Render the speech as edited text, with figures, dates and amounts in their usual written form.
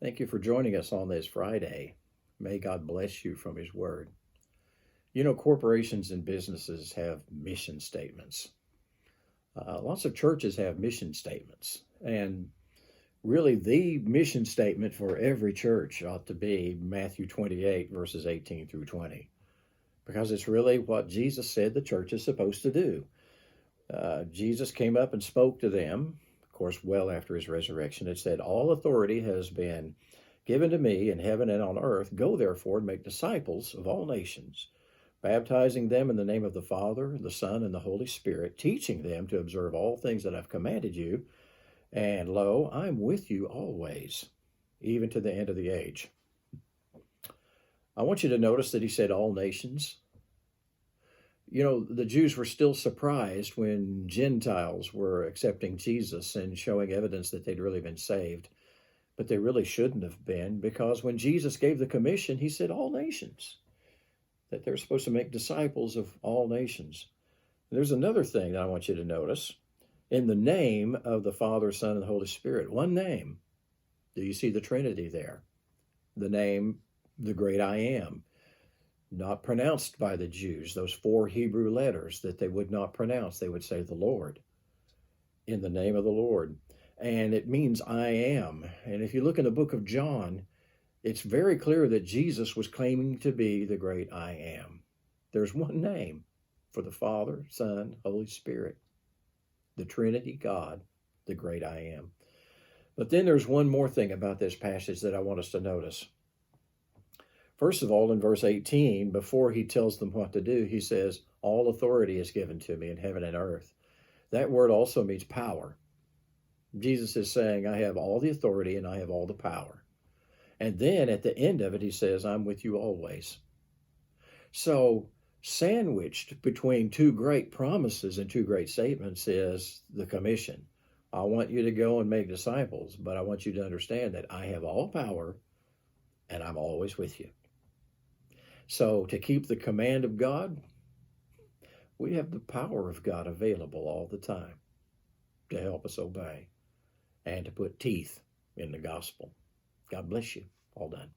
Thank you for joining us on this Friday. May God bless you from His Word. You know, corporations and businesses have mission statements. Lots of churches have mission statements. And really, the mission statement for every church ought to be Matthew 28, verses 18 through 20, because it's really what Jesus said the church is supposed to do. Jesus came up and spoke to them, of course, well after his resurrection. It said, "All authority has been given to me in heaven and on earth. Go therefore and make disciples of all nations, baptizing them in the name of the Father, the Son, and the Holy Spirit, teaching them to observe all things that I've commanded you. And lo, I'm with you always, even to the end of the age." I want you to notice that he said all nations. You know, the Jews were still surprised when Gentiles were accepting Jesus and showing evidence that they'd really been saved. But they really shouldn't have been, because when Jesus gave the commission, he said all nations, that they're supposed to make disciples of all nations. And there's another thing that I want you to notice. In the name of the Father, Son, and the Holy Spirit, one name. Do you see the Trinity there? The name, the great I am. Not pronounced by the Jews, those 4 Hebrew letters that they would not pronounce. They would say the Lord, in the name of the Lord. And it means I am. And if you look in the book of John, it's very clear that Jesus was claiming to be the great I am. There's one name for the Father, Son, Holy Spirit, the Trinity God, the great I am. But then there's one more thing about this passage that I want us to notice. First of all, in verse 18, before he tells them what to do, he says, all authority is given to me in heaven and earth. That word also means power. Jesus is saying, I have all the authority and I have all the power. And then at the end of it, he says, I'm with you always. So sandwiched between 2 great promises and 2 great statements is the commission. I want you to go and make disciples, but I want you to understand that I have all power and I'm always with you. So to keep the command of God, we have the power of God available all the time to help us obey and to put teeth in the gospel. God bless you. All done.